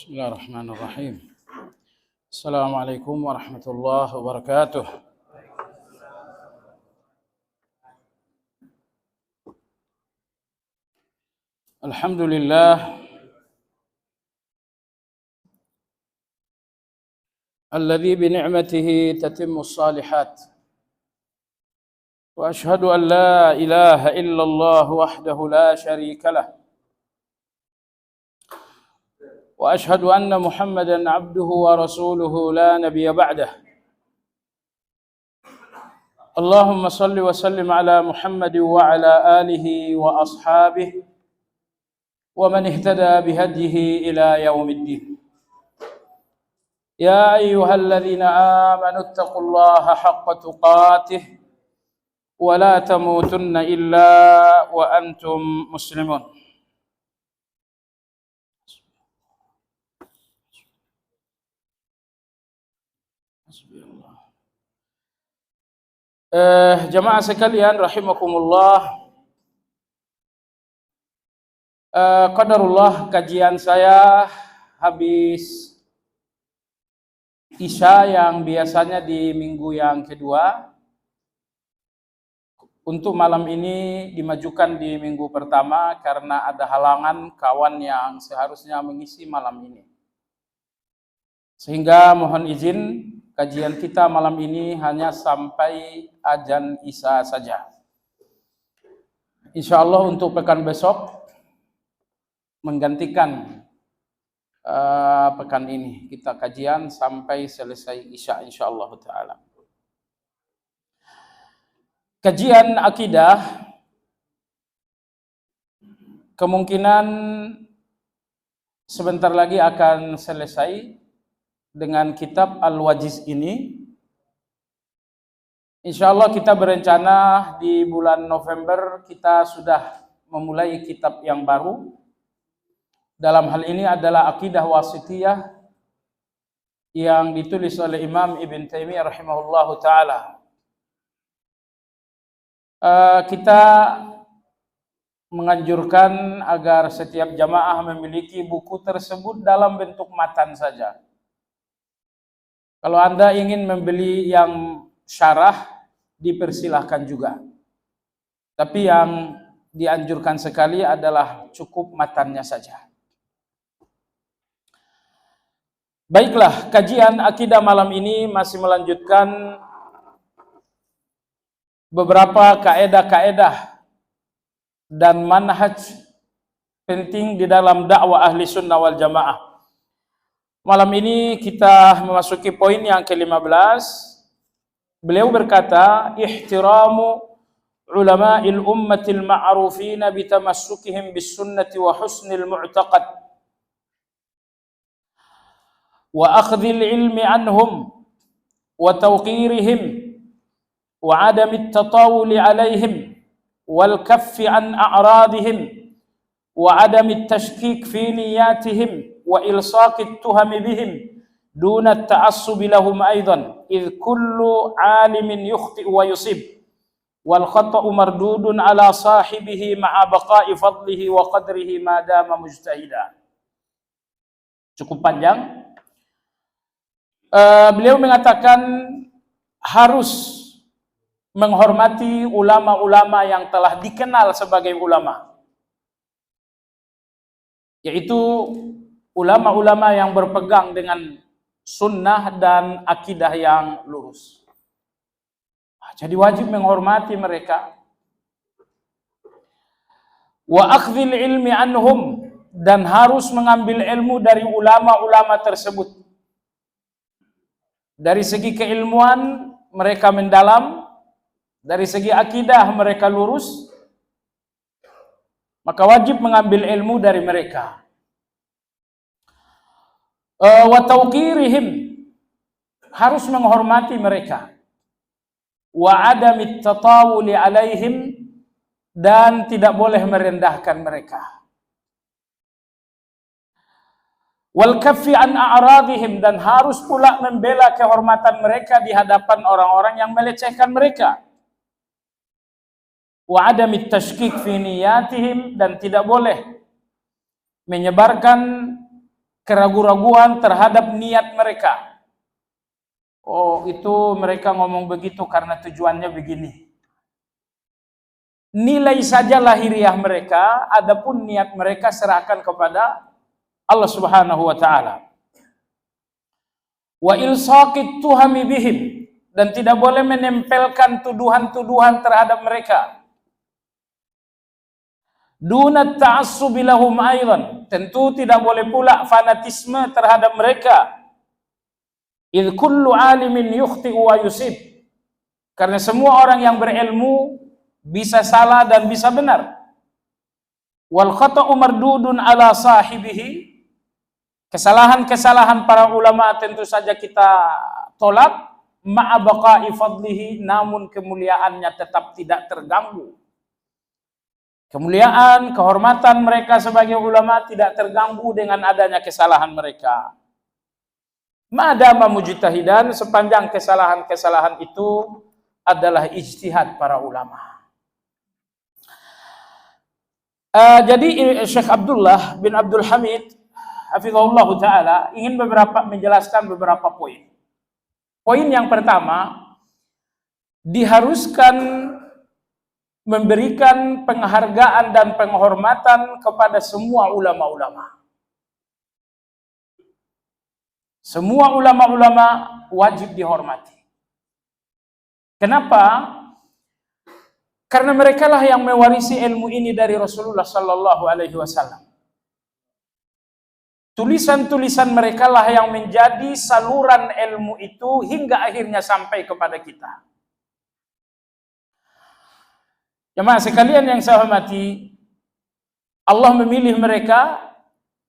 بسم الله الرحمن الرحيم. السلام عليكم ورحمة الله وبركاته. الحمد لله الذي بنعمته تتم الصالحات، وأشهد أن لا إله إلا الله وحده لا شريك له، وأشهد أن محمدا عبده ورسوله لا نبي بعده. اللهم صل وسلم على محمد وعلى آله وأصحابه ومن اهتدى بهديه إلى يوم الدين. يا أيها الذين آمنوا اتقوا الله حق تقاته ولا تموتن إلا وأنتم مسلمون. Jamaah sekalian rahimakumullah, qadarullah kajian saya habis Isya yang biasanya di minggu yang kedua, untuk malam ini dimajukan di minggu pertama karena ada halangan kawan yang seharusnya mengisi malam ini. Sehingga mohon izin kajian kita malam ini hanya sampai azan Isya saja. Insya Allah untuk pekan besok menggantikan pekan ini kita kajian sampai selesai Isya insya Allah taala. Kajian akidah kemungkinan sebentar lagi akan selesai dengan kitab Al-Wajiz ini. Insya Allah kita berencana di bulan November kita sudah memulai kitab yang baru. Dalam hal ini adalah Aqidah Wasithiyah yang ditulis oleh Imam Ibn Taimiyah rahimahullahu ta'ala. Kita menganjurkan agar setiap jamaah memiliki buku tersebut dalam bentuk matan saja. Kalau Anda ingin membeli yang syarah, dipersilahkan juga. Tapi yang dianjurkan sekali adalah cukup matannya saja. Baiklah, kajian akidah malam ini masih melanjutkan beberapa kaedah-kaedah dan manhaj penting di dalam dakwah ahli sunnah wal jamaah. Malam ini kita memasuki poin yang ke-15. Beliau berkata, ihtiramu ulama'il ummatil ma'rufina bitamassukihim bis sunnati wa husnil mu'taqad wa akhdhil ilmi anhum wa tawqirihim wa adami at-tatawuli alaihim wal kaffi an a'radihim wa adami at-tashkik fi niyatihim wa ilsaq at-tuham bihim duna at-ta'assub lahum aidan idh kullu 'alimin yukhti wa yusib wal khata'u mardudun ala sahibihi ma'a baqa'i fadlihi wa qadrihi ma dama mujtahida. Cukup panjang. Beliau mengatakan harus menghormati ulama-ulama yang telah dikenal sebagai ulama, yaitu ulama-ulama yang berpegang dengan sunnah dan akidah yang lurus. Jadi wajib menghormati mereka. Wa akhdhil ilmi anhum, dan harus mengambil ilmu dari ulama-ulama tersebut. Dari segi keilmuan mereka mendalam, dari segi akidah mereka lurus, maka wajib mengambil ilmu dari mereka. Wa tawqirihim, harus menghormati mereka. Wa adamit tatawuli alaihim, dan tidak boleh merendahkan mereka. Wal kaffi an a'radihim, dan harus pula membela kehormatan mereka di hadapan orang-orang yang melecehkan mereka. Wa adamit tashkik fi niyatihim, dan tidak boleh menyebarkan keraguan-raguan terhadap niat mereka. Oh, itu mereka ngomong begitu karena tujuannya begini. Nilai saja lahiriah mereka, adapun niat mereka serahkan kepada Allah Subhanahu wa taala. Wa ilsaqit tuhami bihim, dan tidak boleh menempelkan tuduhan-tuduhan terhadap mereka. Dunat ta'assubi lahum aidan, tentu tidak boleh pula fanatisme terhadap mereka. Idh kullu alimin yukhti'u wa yusib, karena semua orang yang berilmu bisa salah dan bisa benar. Wal khata'u mardudun ala sahibihi, kesalahan-kesalahan para ulama tentu saja kita tolak, ma'a baqa'i fadlihi, namun kemuliaannya tetap tidak terganggu. Kemuliaan, kehormatan mereka sebagai ulama tidak terganggu dengan adanya kesalahan mereka. Ma'adama mujtahidan, sepanjang kesalahan-kesalahan itu adalah ijtihad para ulama. Jadi Syekh Abdullah bin Abdul Hamid hafizahullah ta'ala ingin menjelaskan beberapa poin. Poin yang pertama, diharuskan memberikan penghargaan dan penghormatan kepada semua ulama-ulama. Semua ulama-ulama wajib dihormati. Kenapa? Karena mereka lah yang mewarisi ilmu ini dari Rasulullah sallallahu alaihi wasallam. Tulisan-tulisan mereka lah yang menjadi saluran ilmu itu hingga akhirnya sampai kepada kita. Jemaah sekalian yang saya hormati, Allah memilih mereka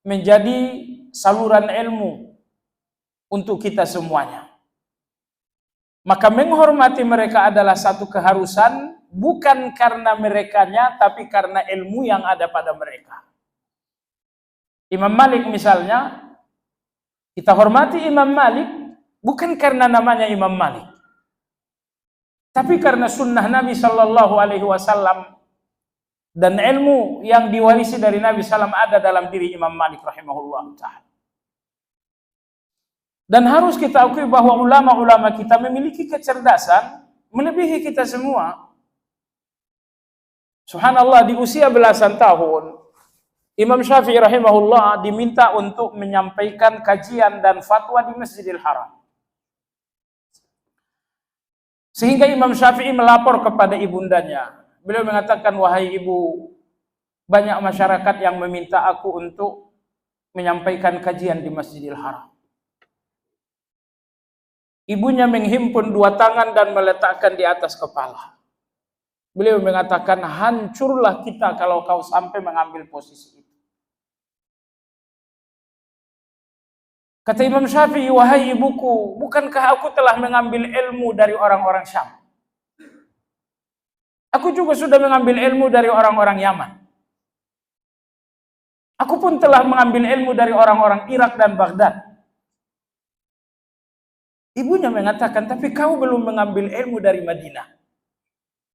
menjadi saluran ilmu untuk kita semuanya. Maka menghormati mereka adalah satu keharusan, bukan karena merekanya, tapi karena ilmu yang ada pada mereka. Imam Malik misalnya, kita hormati Imam Malik bukan karena namanya Imam Malik, tapi karena sunnah Nabi Sallallahu Alaihi Wasallam dan ilmu yang diwarisi dari Nabi Sallam ada dalam diri Imam Malik rahimahullah ta'ala. Dan harus kita akui bahwa ulama-ulama kita memiliki kecerdasan melebihi kita semua. Subhanallah, di usia belasan tahun, Imam Syafi'i rahimahullah diminta untuk menyampaikan kajian dan fatwa di Masjidil Haram. Sehingga Imam Syafi'i melapor kepada ibundanya. Beliau mengatakan, wahai ibu, banyak masyarakat yang meminta aku untuk menyampaikan kajian di Masjidil Haram. Ibunya menghimpun dua tangan dan meletakkan di atas kepala. Beliau mengatakan, hancurlah kita kalau kau sampai mengambil posisi itu. Kata Imam Syafi'i, wahai ibuku, bukankah aku telah mengambil ilmu dari orang-orang Syam? Aku juga sudah mengambil ilmu dari orang-orang Yaman. Aku pun telah mengambil ilmu dari orang-orang Irak dan Baghdad. Ibunya mengatakan, tapi kau belum mengambil ilmu dari Madinah,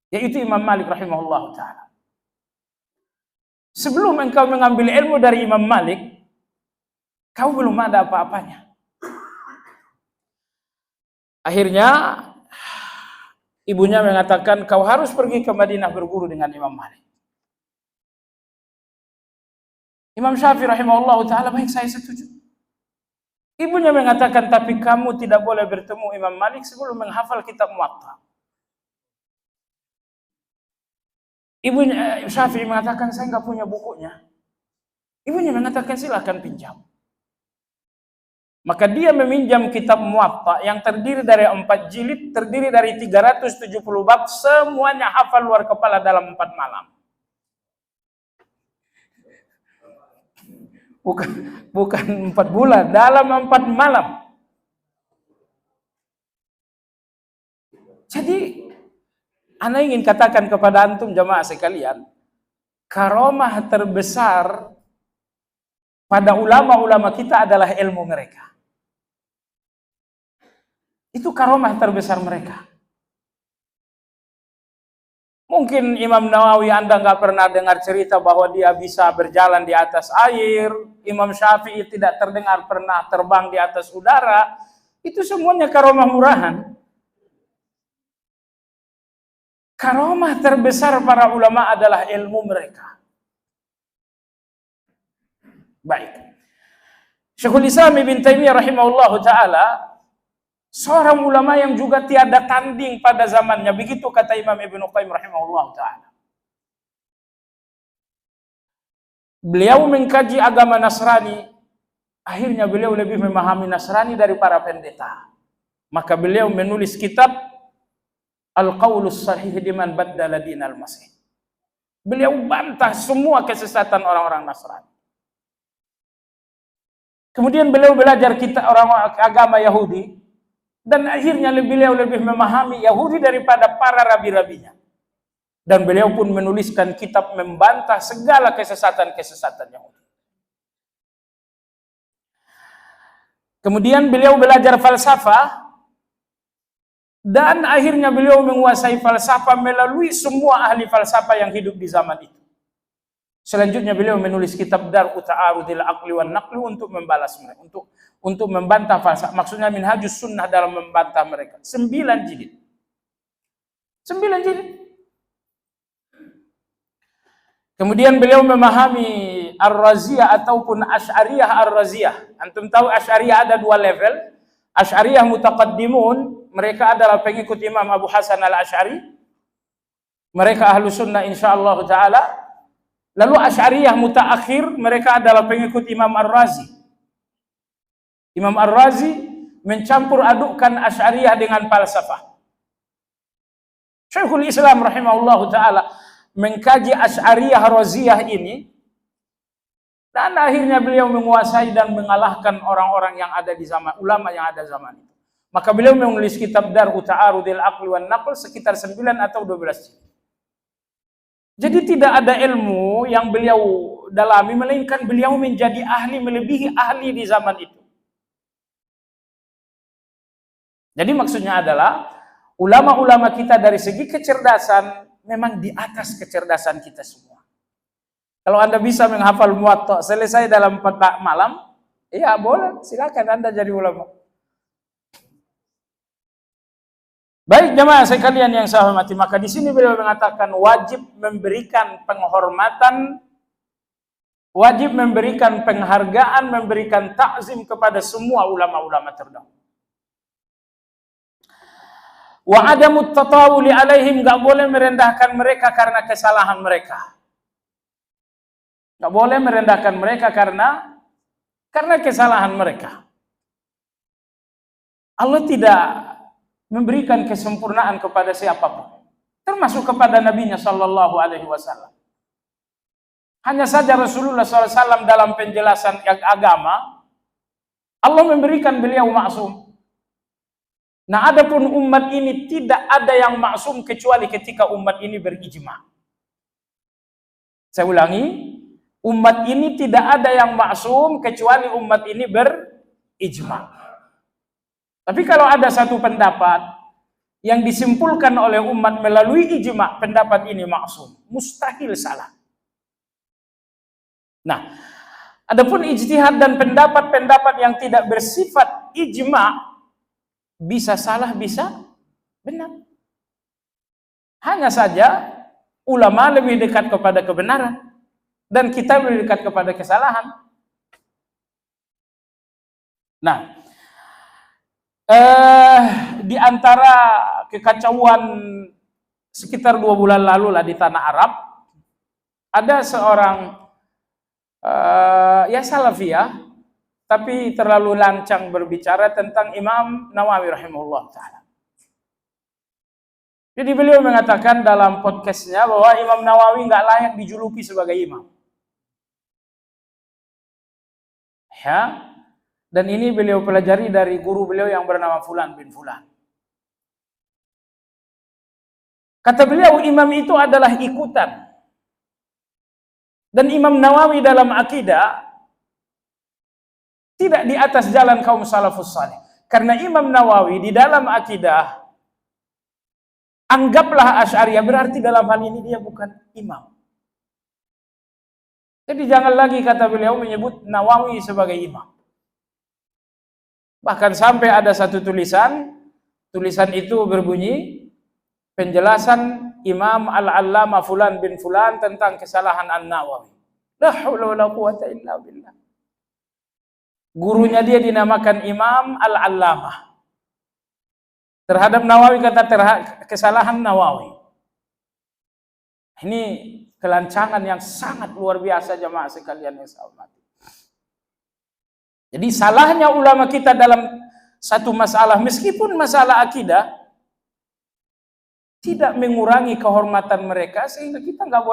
yaitu Imam Malik rahimahullah ta'ala. Sebelum engkau mengambil ilmu dari Imam Malik, kau belum ada apa-apanya. Akhirnya ibunya mengatakan, kau harus pergi ke Madinah berguru dengan Imam Malik. Imam Syafi'i rahimahullah ta'ala, baik, saya setuju. Ibunya mengatakan, tapi kamu tidak boleh bertemu Imam Malik sebelum menghafal kitab Muwatta. Ibunya Syafi'i mengatakan, saya nggak punya bukunya. Ibunya mengatakan, silakan pinjam. Maka dia meminjam kitab Muwatta yang terdiri dari 4 jilid, terdiri dari 370 bab, semuanya hafal luar kepala dalam 4 malam. Bukan 4 bulan, dalam 4 malam. Jadi, ana ingin katakan kepada antum jamaah sekalian, karomah terbesar pada ulama-ulama kita adalah ilmu mereka. Itu karomah terbesar mereka. Mungkin Imam Nawawi Anda nggak pernah dengar cerita bahwa dia bisa berjalan di atas air. Imam Syafi'i tidak terdengar pernah terbang di atas udara. Itu semuanya karomah murahan. Karomah terbesar para ulama adalah ilmu mereka. Baik. Syekhul Islam Ibn Taimiyah rahimahullah ta'ala, seorang ulama yang juga tiada tanding pada zamannya. Begitu kata Imam Ibnu Qayyim rahimahullah ta'ala. Beliau mengkaji agama Nasrani, akhirnya beliau lebih memahami Nasrani dari para pendeta. Maka beliau menulis kitab Al-Qaulus Sahih Liman Baddala Dinal Masih. Beliau bantah semua kesesatan orang-orang Nasrani. Kemudian beliau belajar kita orang agama Yahudi, dan akhirnya beliau lebih memahami Yahudi daripada para rabi-rabinya. Dan beliau pun menuliskan kitab membantah segala kesesatan-kesesatan Yahudi. Kemudian beliau belajar falsafah, dan akhirnya beliau menguasai falsafah melalui semua ahli falsafah yang hidup di zaman itu. Selanjutnya beliau menulis kitab Dar'u Ta'arudil Aqli wan Naqli untuk membalas mereka, untuk membantah falsafah. Maksudnya Minhajus Sunnah dalam membantah mereka. 9 jilid. 9 jilid. Kemudian beliau memahami Ar-Raziyah ataupun Asy'ariyah Ar-Raziyah. Antum tahu Asy'ariyah ada 2 level. Asy'ariyah mutaqaddimun, mereka adalah pengikut Imam Abu Hasan Al-Asy'ari. Mereka ahlu sunnah insyaallah ta'ala. Lalu Asy'ariyah mutaakhir, mereka adalah pengikut Imam Ar-Razi. Imam Ar-Razi mencampur adukkan Asy'ariyah dengan falsafah. Syekhul Islam rahimahullah ta'ala mengkaji Asy'ariyah Raziyah ini, dan akhirnya beliau menguasai dan mengalahkan orang-orang yang ada di zaman, ulama yang ada zaman itu. Maka beliau menulis kitab Dar'u Ta'arudil Aqli wan Naql sekitar 9 atau 12. Jadi tidak ada ilmu yang beliau dalami, melainkan beliau menjadi ahli, melebihi ahli di zaman itu. Jadi maksudnya adalah ulama-ulama kita dari segi kecerdasan memang di atas kecerdasan kita semua. Kalau Anda bisa menghafal Muwatta selesai dalam 4 malam, ya boleh, silakan Anda jadi ulama. Baik jemaah sekalian yang saya hormati, maka di sini beliau mengatakan wajib memberikan penghormatan, wajib memberikan penghargaan, memberikan takzim kepada semua ulama-ulama terdahulu. Wa adamut tatawuli alaihim, enggak boleh merendahkan mereka karena kesalahan mereka. Enggak boleh merendahkan mereka karena kesalahan mereka. Allah tidak memberikan kesempurnaan kepada siapapun, termasuk kepada Nabi-Nya sallallahu alaihi wasallam. Hanya saja Rasulullah SAW dalam penjelasan agama, Allah memberikan beliau maksum. Nah, adapun umat ini tidak ada yang maksum kecuali ketika umat ini berijma. Saya ulangi, umat ini tidak ada yang maksum kecuali umat ini berijma. Tapi kalau ada satu pendapat yang disimpulkan oleh umat melalui ijma, pendapat ini maksum, mustahil salah. Nah, adapun ijtihad dan pendapat-pendapat yang tidak bersifat ijma, bisa salah, bisa benar. Hanya saja ulama lebih dekat kepada kebenaran dan kita lebih dekat kepada kesalahan. Nah, di antara kekacauan sekitar 2 bulan lalu lah di tanah Arab, ada seorang ya salafiyah, tapi terlalu lancang berbicara tentang Imam Nawawi rahimahullah ta'ala. Jadi beliau mengatakan dalam podcastnya bahwa Imam Nawawi nggak layak dijuluki sebagai imam. Ya, dan ini beliau pelajari dari guru beliau yang bernama Fulan bin Fulan. Kata beliau, imam itu adalah ikutan. Dan Imam Nawawi dalam akidah tidak di atas jalan kaum salafus saleh. Karena Imam Nawawi di dalam akidah anggaplah Asy'ariyah, berarti dalam hal ini dia bukan imam. Jadi jangan lagi kata beliau menyebut Nawawi sebagai imam. Bahkan sampai ada satu tulisan itu berbunyi penjelasan Imam Al-Allamah Fulan bin Fulan tentang kesalahan An-Nawawi. La haula wala quwata illa billah. Gurunya dia dinamakan Imam Al-Allamah. Terhadap Nawawi kata kesalahan Nawawi. Ini kelancangan yang sangat luar biasa jamaah sekalian yang saya hormati. Jadi salahnya ulama kita dalam satu masalah, meskipun masalah akidah, tidak mengurangi kehormatan mereka sehingga kita nggak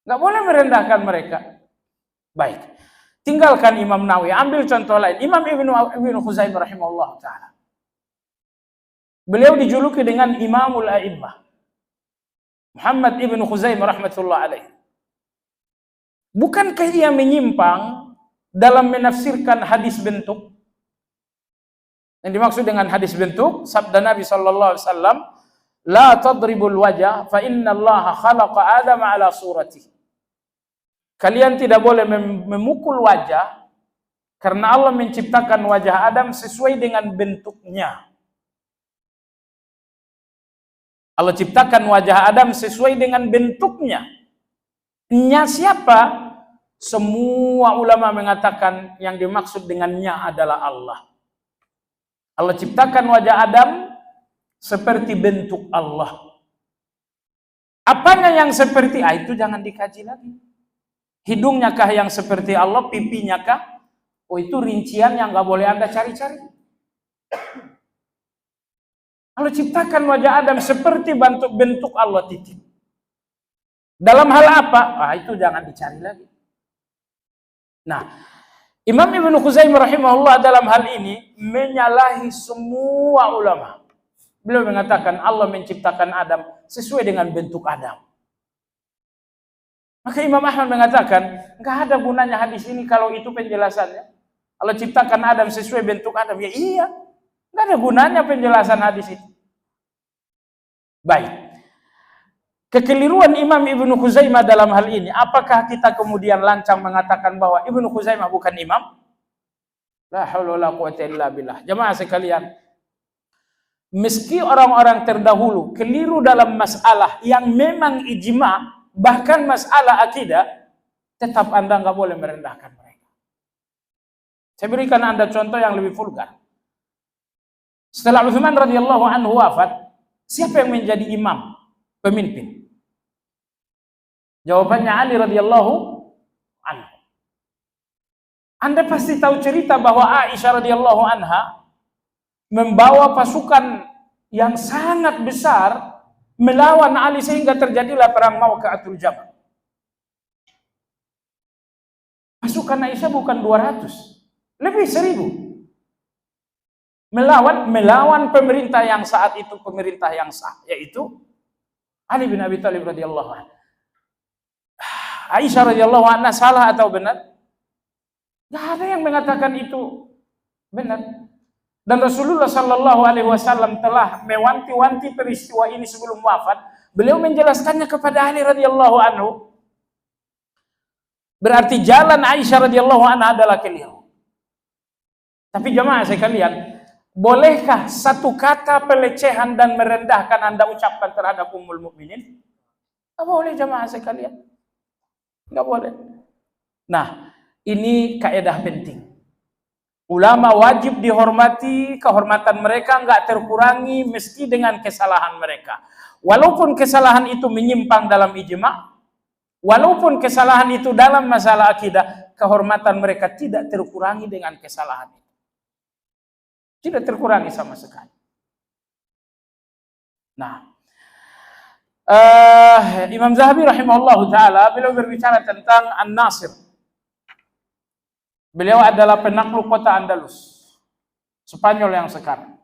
boleh merendahkan mereka. Baik, tinggalkan Imam Nawawi, ambil contoh lain. Imam Ibnu Khuzaimah rahimahullah taala. Beliau dijuluki dengan Imamul A'immah. Muhammad Ibnu Khuzaimah rahmatullah alaih. Bukankah ia menyimpang dalam menafsirkan hadis bentuk? Yang dimaksud dengan hadis bentuk, sabda Nabi sallallahu alaihi wasallam, "La tadribul wajah fa innallaha khalaqa Adama ala suratihi." Kalian tidak boleh memukul wajah karena Allah menciptakan wajah Adam sesuai dengan bentuknya. Allah ciptakan wajah Adam sesuai dengan bentuknya. Nya siapa? Semua ulama mengatakan yang dimaksud dengannya adalah Allah. Allah ciptakan wajah Adam seperti bentuk Allah. Apanya yang seperti itu jangan dikaji lagi. Hidungnya kah yang seperti Allah, pipinya kah? Oh, itu rincian yang nggak boleh Anda cari-cari. Allah ciptakan wajah Adam seperti bentuk Allah titik. Dalam hal apa? Itu jangan dicari lagi. Nah, Imam Ibnu Khuzaimah rahimahullah dalam hal ini menyalahi semua ulama. Beliau mengatakan Allah menciptakan Adam sesuai dengan bentuk Adam. Maka Imam Ahmad mengatakan, nggak ada gunanya hadis ini kalau itu penjelasannya. Allah ciptakan Adam sesuai bentuk Adam. Ya iya. Nggak ada gunanya penjelasan hadis itu. Baik. Kekeliruan Imam Ibnu Khuzaimah dalam hal ini, apakah kita kemudian lancang mengatakan bahwa Ibnu Khuzaimah bukan imam? La haula wala quwata illa billah. Jemaah sekalian, meski orang-orang terdahulu keliru dalam masalah yang memang ijma, bahkan masalah akidah, tetap Anda nggak boleh merendahkan mereka. Saya berikan Anda contoh yang lebih vulgar. Setelah Utsman radhiyallahu anhu wafat, siapa yang menjadi imam, pemimpin? Jawabannya Ali radhiyallahu anhu. Anda pasti tahu cerita bahwa Aisyah radhiyallahu anha membawa pasukan yang sangat besar melawan Ali sehingga terjadilah perang Mauqa'atul Jamal. Pasukan Aisyah bukan 200, lebih 1000. Melawan pemerintah yang saat itu pemerintah yang sah, yaitu Ali bin Abi Thalib radhiyallahu anhu. Aisyah radhiyallahu anha salah atau benar? Tidak ada yang mengatakan itu benar. Dan Rasulullah sallallahu alaihi wasallam telah mewanti-wanti peristiwa ini sebelum wafat. Beliau menjelaskannya kepada Ali radhiyallahu anhu. Berarti jalan Aisyah radhiyallahu anha adalah keliru. Tapi jemaah sekalian, bolehkah satu kata pelecehan dan merendahkan Anda ucapkan terhadap Ummul Mukminin? Tidak boleh jemaah sekalian. Tidak boleh. Nah, ini kaidah penting. Ulama wajib dihormati, kehormatan mereka nggak terkurangi meski dengan kesalahan mereka. Walaupun kesalahan itu menyimpang dalam ijma, walaupun kesalahan itu dalam masalah akidah, kehormatan mereka tidak terkurangi dengan kesalahan itu. Tidak terkurangi sama sekali. Nah, Imam Zahabi rahimahullah ta'ala beliau berbicara tentang An-Nasir. Beliau adalah penakluk kota Andalus, Spanyol yang sekarang.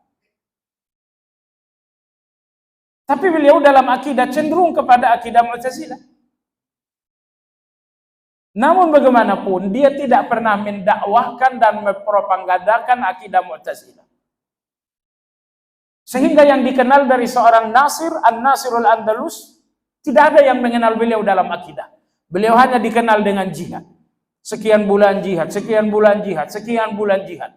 Tapi beliau dalam akidah cenderung kepada akidah Mu'tazilah. Namun bagaimanapun dia tidak pernah mendakwahkan dan mempropagandakan akidah Mu'tazilah. Sehingga yang dikenal dari seorang Nasir, An-Nasirul Andalus, tidak ada yang mengenal beliau dalam akidah. Beliau hanya dikenal dengan jihad. Sekian bulan jihad, sekian bulan jihad, sekian bulan jihad.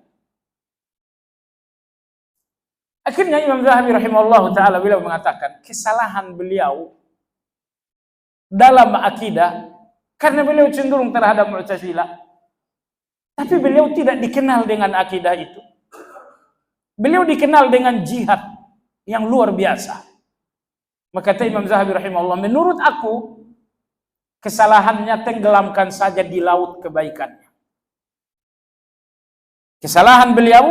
Akhirnya Imam Zahabi rahimahullah ta'ala beliau mengatakan, kesalahan beliau dalam akidah, karena beliau cenderung terhadap Mu'tazilah, tapi beliau tidak dikenal dengan akidah itu. Beliau dikenal dengan jihad yang luar biasa. Maka kata Imam Zahabi rahimahullah, menurut aku, kesalahannya tenggelamkan saja di laut kebaikannya. Kesalahan beliau,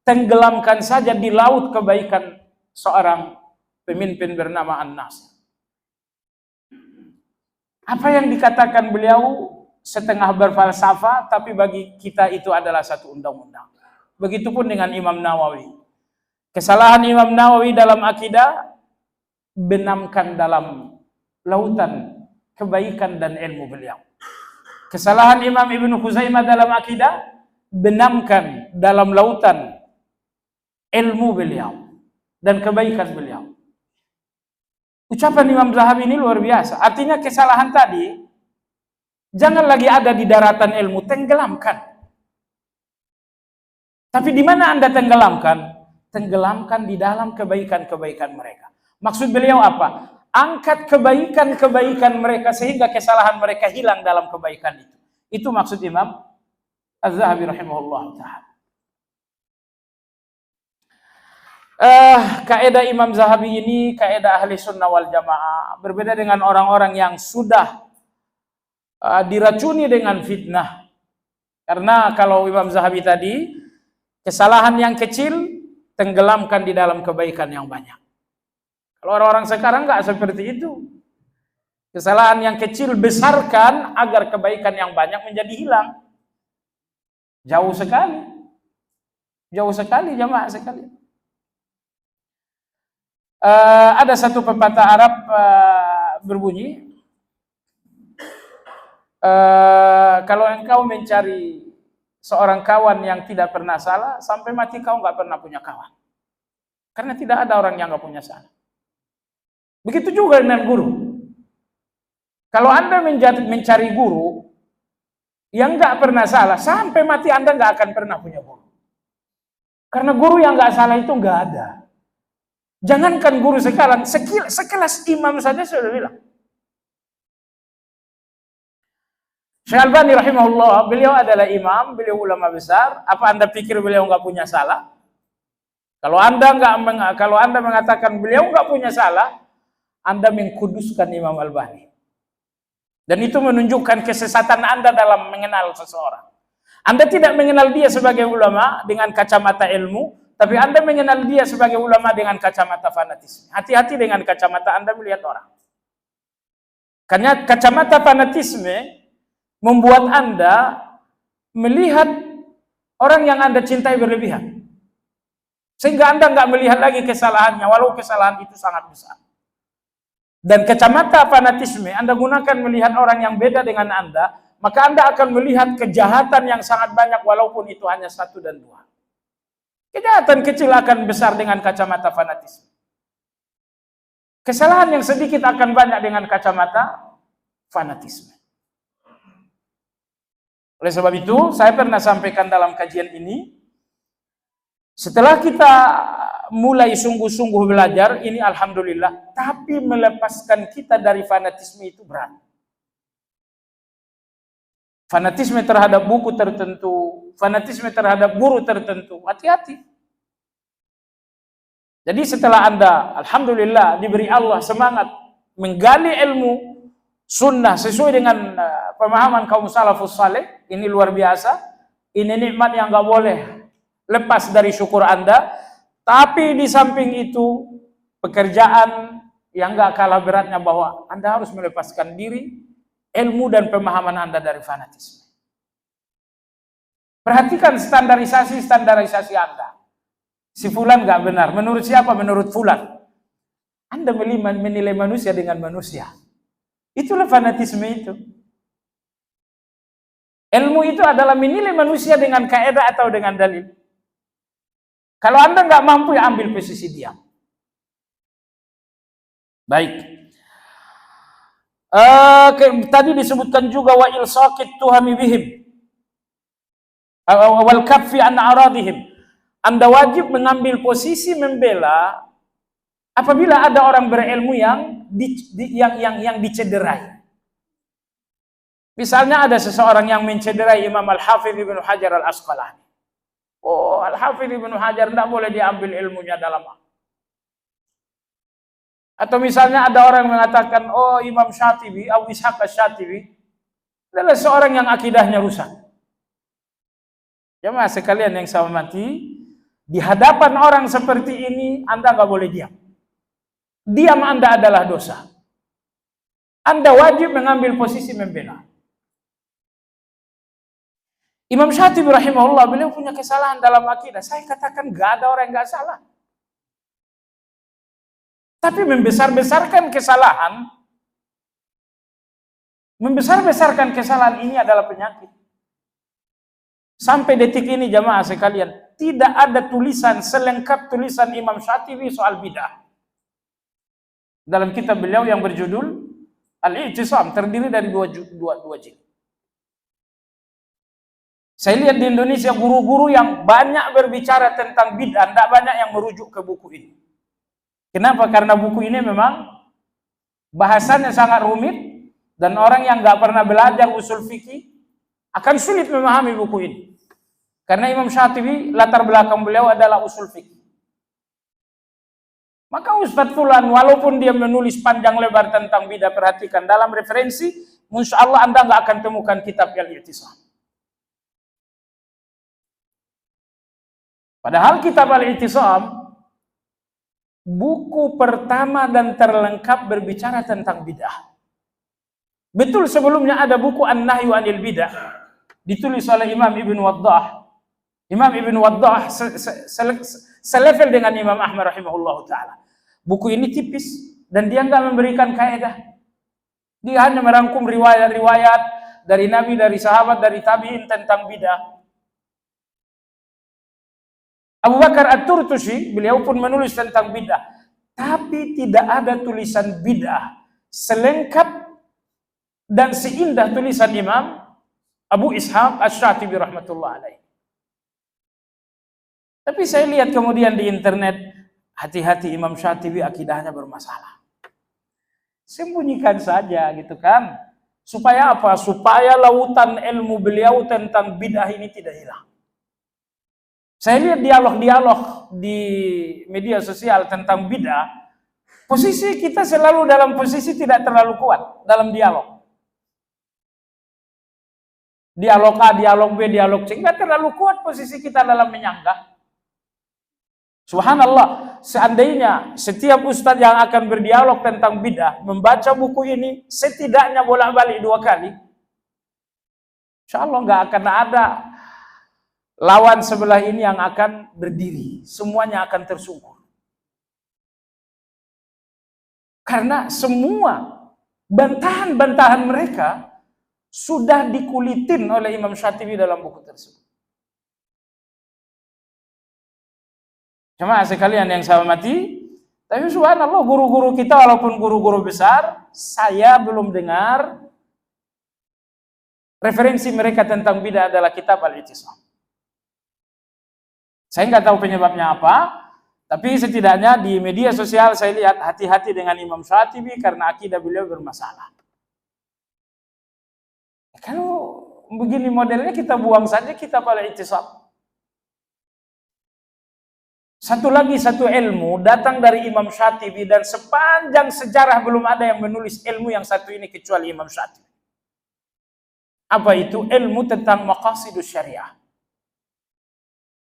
tenggelamkan saja di laut kebaikan seorang pemimpin bernama An-Nasir. Apa yang dikatakan beliau setengah berfalsafah, tapi bagi kita itu adalah satu undang-undang. Begitupun dengan Imam Nawawi. Kesalahan Imam Nawawi dalam akidah, benamkan dalam lautan kebaikan dan ilmu beliau. Kesalahan Imam Ibnu Khuzaimah dalam akidah, benamkan dalam lautan ilmu beliau dan kebaikan beliau. Ucapan Imam Zahabi ini luar biasa. Artinya kesalahan tadi jangan lagi ada di daratan ilmu, tenggelamkan. Tapi di mana Anda tenggelamkan? Tenggelamkan di dalam kebaikan-kebaikan mereka. Maksud beliau apa? Angkat kebaikan-kebaikan mereka sehingga kesalahan mereka hilang dalam kebaikan itu. Itu maksud Imam Az-Zahabi rahimahullah ta'ala. Kaidah Imam Zahabi ini kaidah ahli sunnah wal jamaah. Berbeda dengan orang-orang yang sudah diracuni dengan fitnah. Karena kalau Imam Zahabi tadi, kesalahan yang kecil tenggelamkan di dalam kebaikan yang banyak. Kalau orang-orang sekarang nggak seperti itu. Kesalahan yang kecil besarkan agar kebaikan yang banyak menjadi hilang. Jauh sekali. Jauh sekali jamaah sekali. Ada satu pepatah Arab berbunyi, kalau engkau mencari seorang kawan yang tidak pernah salah, sampai mati kau nggak pernah punya kawan. Karena tidak ada orang yang nggak punya salah. Begitu juga dengan guru. Kalau Anda mencari guru yang nggak pernah salah, sampai mati Anda nggak akan pernah punya guru. Karena guru yang nggak salah itu nggak ada. Jangankan guru sekarang, sekelas imam saja sudah bilang. Syekh Albani rahimahullah, beliau adalah imam, beliau ulama besar. Apa Anda pikir beliau nggak punya salah? Kalau Anda mengatakan beliau nggak punya salah, Anda mengkuduskan Imam Albani. Dan itu menunjukkan kesesatan Anda dalam mengenal seseorang. Anda tidak mengenal dia sebagai ulama dengan kacamata ilmu, tapi Anda mengenal dia sebagai ulama dengan kacamata fanatisme. Hati-hati dengan kacamata Anda melihat orang. Karena kacamata fanatisme membuat Anda melihat orang yang Anda cintai berlebihan. Sehingga Anda nggak melihat lagi kesalahannya, walau kesalahan itu sangat besar. Dan kacamata fanatisme Anda gunakan melihat orang yang beda dengan Anda, maka Anda akan melihat kejahatan yang sangat banyak walaupun itu hanya 1 dan 2. Kejahatan kecil akan besar dengan kacamata fanatisme. Kesalahan yang sedikit akan banyak dengan kacamata fanatisme. Oleh sebab itu, saya pernah sampaikan dalam kajian ini, setelah kita mulai sungguh-sungguh belajar, ini alhamdulillah, tapi melepaskan kita dari fanatisme itu berat. Fanatisme terhadap buku tertentu, fanatisme terhadap guru tertentu, hati-hati. Jadi setelah Anda, alhamdulillah, diberi Allah semangat menggali ilmu sunnah sesuai dengan pemahaman kaum salafus saleh, ini luar biasa. Ini nikmat yang nggak boleh lepas dari syukur Anda. Tapi di samping itu, pekerjaan yang nggak kalah beratnya bahwa Anda harus melepaskan diri, ilmu dan pemahaman Anda dari fanatisme. Perhatikan standarisasi Anda. Si fulan nggak benar. Menurut siapa? Menurut fulan. Anda menilai manusia dengan manusia. Itulah fanatisme itu. Ilmu itu adalah menilai manusia dengan kaidah atau dengan dalil. Kalau Anda nggak mampu, ya ambil posisi diam. Baik. Tadi disebutkan juga wa ilsaqit tuhami bihim wal kaffi an aradihim. Anda wajib mengambil posisi membela apabila ada orang berilmu yang dicederai. Misalnya ada seseorang yang mencederai Imam Al-Hafidz Ibnu Hajar Al-Asqalani. Oh, Al-Hafidz Ibnu Hajar tidak boleh diambil ilmunya dalam. Atau misalnya ada orang mengatakan, oh Imam Syatibi, Abu Ishaq Asy-Syatibi adalah seorang yang akidahnya rusak. Jemaah sekalian yang saya hormati, di hadapan orang seperti ini Anda nggak boleh diam. Diam Anda adalah dosa. Anda wajib mengambil posisi membela. Imam Syatibi rahimahullah, beliau punya kesalahan dalam akidah. Saya katakan gak ada orang yang gak salah. Tapi membesar-besarkan kesalahan ini adalah penyakit. Sampai detik ini jamaah sekalian, tidak ada tulisan selengkap tulisan Imam Syatibi soal bidah. Dalam kitab beliau yang berjudul Al-I'tisam, terdiri dari dua jilid. Saya lihat di Indonesia guru-guru yang banyak berbicara tentang bid'ah, tidak banyak yang merujuk ke buku ini. Kenapa? Karena buku ini memang bahasannya sangat rumit dan orang yang nggak pernah belajar usul fikih akan sulit memahami buku ini. Karena Imam Syatibi latar belakang beliau adalah usul fikih. Maka Ustadz Fulan walaupun dia menulis panjang lebar tentang bid'ah, perhatikan dalam referensi, insya Allah Anda nggak akan temukan kitab Al-I'tisam. Padahal kitab Al-I'tisam buku pertama dan terlengkap berbicara tentang bid'ah. Betul sebelumnya ada buku An-Nahyu 'anil Bid'ah ditulis oleh Imam Ibn Waddah. Imam Ibn Waddah selevel dengan Imam Ahmad rahimahullah ta'ala. Buku ini tipis dan dia nggak memberikan kaidah. Dia hanya merangkum riwayat-riwayat dari Nabi, dari sahabat, dari tabi'in tentang bid'ah. Abu Bakar At-Turtusi, beliau pun menulis tentang bid'ah. Tapi tidak ada tulisan bid'ah selengkap dan seindah tulisan Imam Abu Ishaq Asy-Syatibi rahmatullah alaih. Tapi saya lihat kemudian di internet, hati-hati Imam Syatibi akidahnya bermasalah. Sembunyikan saja gitu kan. Supaya apa? Supaya lautan ilmu beliau tentang bid'ah ini tidak hilang. Saya lihat dialog-dialog di media sosial tentang bid'ah, posisi kita selalu dalam posisi tidak terlalu kuat dalam dialog. Dialog A, dialog B, dialog C, tidak terlalu kuat posisi kita dalam menyanggah. Subhanallah, seandainya setiap ustadz yang akan berdialog tentang bid'ah membaca buku ini setidaknya bolak-balik 2 kali, insya Allah nggak akan ada lawan sebelah ini yang akan berdiri. Semuanya akan tersungkur. Karena semua bantahan-bantahan mereka sudah dikulitin oleh Imam Syatibi dalam buku tersebut. Jemaah sekalian yang saya hormati, tapi subhanallah guru-guru kita walaupun guru-guru besar, saya belum dengar referensi mereka tentang bid'ah adalah kitab Al-I'tisam. Saya nggak tahu penyebabnya apa, tapi setidaknya di media sosial saya lihat hati-hati dengan Imam Syatibi karena akidah beliau bermasalah. Kalau begini modelnya kita buang saja kitab Al-I'tisam. Satu ilmu datang dari Imam Syatibi dan sepanjang sejarah belum ada yang menulis ilmu yang satu ini kecuali Imam Syatibi. Apa itu? Ilmu tentang maqasidus syariah.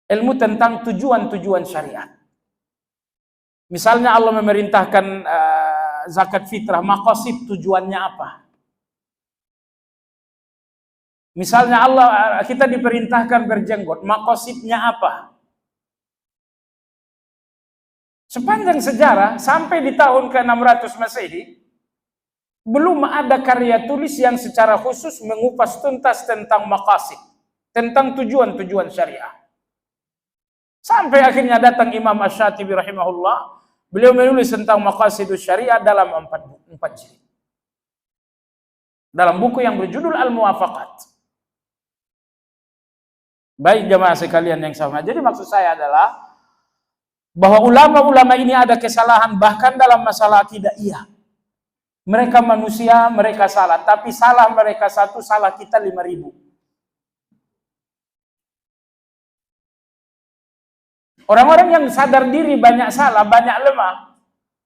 Ilmu tentang tujuan-tujuan syariat. Misalnya Allah memerintahkan zakat fitrah, maqasid tujuannya apa? Misalnya kita diperintahkan berjenggot, maqasidnya apa? Sepanjang sejarah sampai di tahun ke-600 Masehi belum ada karya tulis yang secara khusus mengupas tuntas tentang maqasid, tentang tujuan-tujuan syariah. Sampai akhirnya datang Imam Asy-Syatibi rahimahullah, beliau menulis tentang maqasidus syariah dalam 4 jilid. Dalam buku yang berjudul Al-Muwafaqat. Baik jemaah sekalian yang sama. Jadi maksud saya adalah bahwa ulama-ulama ini ada kesalahan bahkan dalam masalah akidah. Iya. Mereka manusia, mereka salah. Tapi salah mereka 1, salah kita 5.000. Orang-orang yang sadar diri banyak salah, banyak lemah,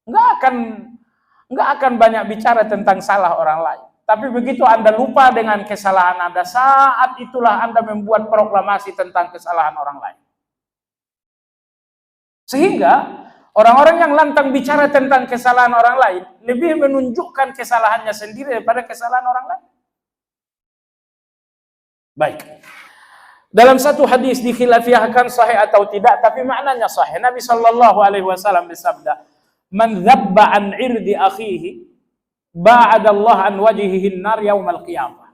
nggak akan banyak bicara tentang salah orang lain. Tapi begitu Anda lupa dengan kesalahan Anda, saat itulah Anda membuat proklamasi tentang kesalahan orang lain. Sehingga orang-orang yang lantang bicara tentang kesalahan orang lain lebih menunjukkan kesalahannya sendiri daripada kesalahan orang lain. Baik. Dalam satu hadis dikhilafiahkan sahih atau tidak, tapi maknanya sahih. Nabi sallallahu alaihi wasallam bersabda, "Man dzabba an 'irdi akhihi ba'adallah an wajhihi an-nar yaumal qiyamah."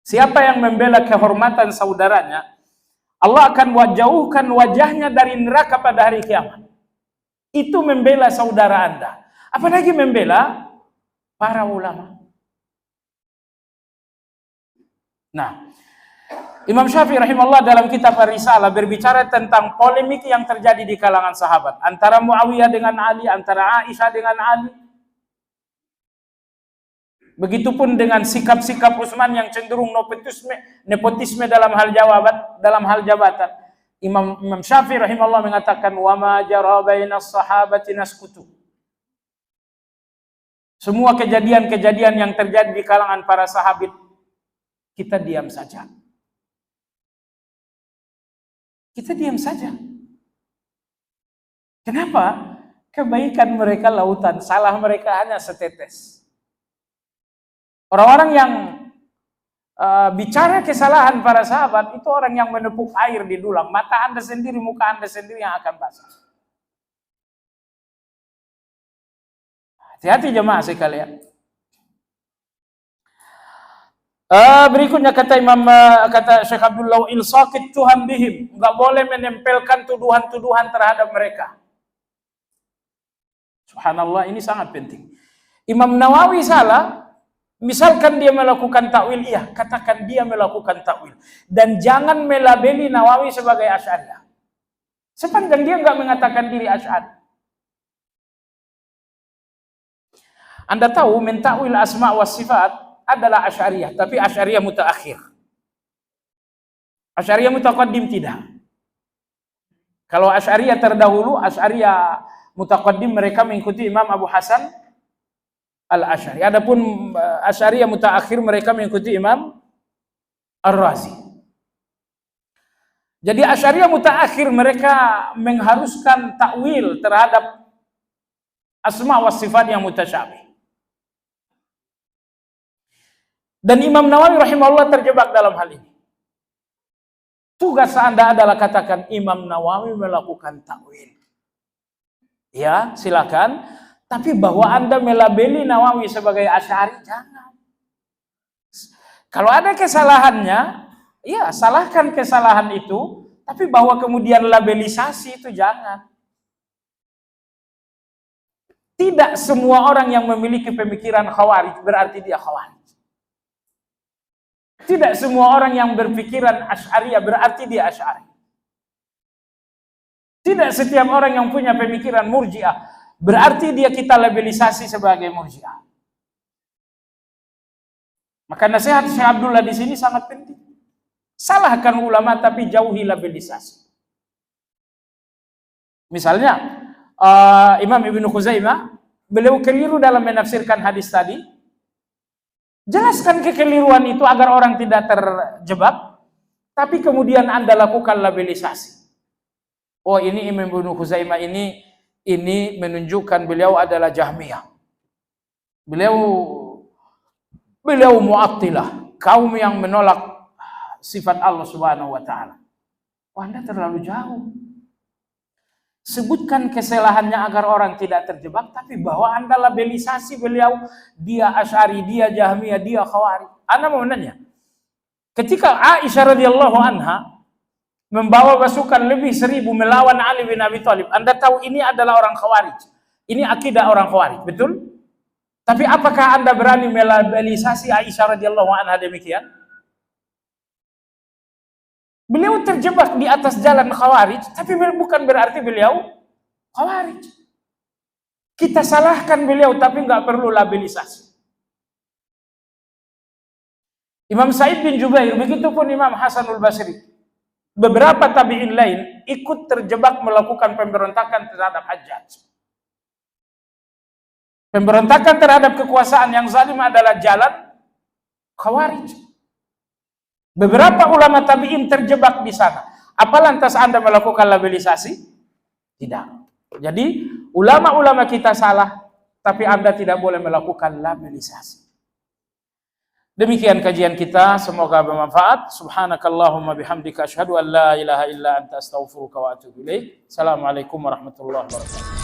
Siapa yang membela kehormatan saudaranya, Allah akan jauhkan wajahnya dari neraka pada hari kiamat. Itu membela saudara Anda. Apalagi membela para ulama. Nah, Imam Syafi'i rahimahullah dalam kitab Ar-Risalah berbicara tentang polemik yang terjadi di kalangan sahabat antara Muawiyah dengan Ali, antara Aisyah dengan Ali. Begitupun dengan sikap-sikap Utsman yang cenderung nepotisme dalam hal jabatan. Imam Syafi'i rahimahullah mengatakan wa ma jara bainas sahabati naskutu. Semua kejadian-kejadian yang terjadi di kalangan para sahabat kita diam saja. Kita diam saja. Kenapa? Kebaikan mereka lautan, salah mereka hanya setetes. Orang-orang yang bicara kesalahan para sahabat itu orang yang menepuk air di dulang. Mata Anda sendiri, muka Anda sendiri yang akan basah. Hati-hati jemaah sekalian. Berikutnya kata Syekh Abdullah ilsaqit tuham bihim, enggak boleh menempelkan tuduhan-tuduhan terhadap mereka. Subhanallah, ini sangat penting. Imam Nawawi salah, misalkan dia melakukan takwil, iya, katakan dia melakukan takwil, dan jangan melabeli Nawawi sebagai Asy'ariyah. Sepanjang dia enggak mengatakan diri Asy'ari. Anda tahu mentakwil asma wa sifat adalah Asy'ariyah, tapi Asy'ariyah mutaakhir. Asy'ariyah mutaqaddim tidak. Kalau Asy'ariyah terdahulu, Asy'ariyah mutaqaddim mereka mengikuti Imam Abu Hasan Al-Asy'ari. Adapun Asy'ariyah mutaakhir mereka mengikuti Imam Ar-Razi. Jadi Asy'ariyah mutaakhir mereka mengharuskan takwil terhadap asma wa sifat yang mutasyabih. Dan Imam Nawawi rahimahullah terjebak dalam hal ini. Tugas Anda adalah katakan Imam Nawawi melakukan takwil. Ya, silakan. Tapi bahwa Anda melabeli Nawawi sebagai Asy'ari, jangan. Kalau ada kesalahannya, ya salahkan kesalahan itu. Tapi bahwa kemudian labelisasi itu jangan. Tidak semua orang yang memiliki pemikiran khawarij berarti dia khawarij. Tidak semua orang yang berpikiran Asy'ariyah berarti dia Asy'ari. Tidak setiap orang yang punya pemikiran Murji'ah berarti dia kita labelisasi sebagai Murji'ah. Maka nasihat Syekh Abdullah di sini sangat penting. Salahkan ulama tapi jauhi labelisasi. Misalnya Imam Ibnu Khuzaimah, beliau keliru dalam menafsirkan hadis tadi. Jelaskan kekeliruan itu agar orang tidak terjebak, tapi kemudian Anda lakukan labelisasi. Oh, ini Imam Ibnu Khuzaimah ini menunjukkan beliau adalah Jahmiyah. Beliau Mu'attilah, kaum yang menolak sifat Allah Subhanahu wa taala. Oh, Anda terlalu jauh. Sebutkan kesalahannya agar orang tidak terjebak, tapi bahwa Anda labelisasi beliau, dia Asy'ari, dia Jahmiyah, dia Khawarij. Anda mau nanya, ketika Aisyah radhiyallahu anha membawa pasukan lebih 1000 melawan Ali bin Abi Thalib. Anda tahu ini adalah orang Khawarij. Ini akidah orang Khawarij, betul? Tapi apakah Anda berani melabalisasi Aisyah radhiyallahu anha demikian? Beliau terjebak di atas jalan Khawarij, tapi bukan berarti beliau Khawarij. Kita salahkan beliau, tapi nggak perlu labilisasi. Imam Sa'id bin Jubair, begitupun Imam Hasanul Basri. Beberapa tabi'in lain ikut terjebak melakukan pemberontakan terhadap Hajjaj. Pemberontakan terhadap kekuasaan yang zalim adalah jalan Khawarij. Beberapa ulama tabi'in terjebak di sana. Apa lantas Anda melakukan labilisasi? Tidak. Jadi ulama-ulama kita salah, tapi Anda tidak boleh melakukan labilisasi. Demikian kajian kita, semoga bermanfaat. Subhanakallahumma bihamdika asyhadu an la ilaha illa anta astaghfiruka wa atubu ilaik. Assalamualaikum warahmatullahi wabarakatuh.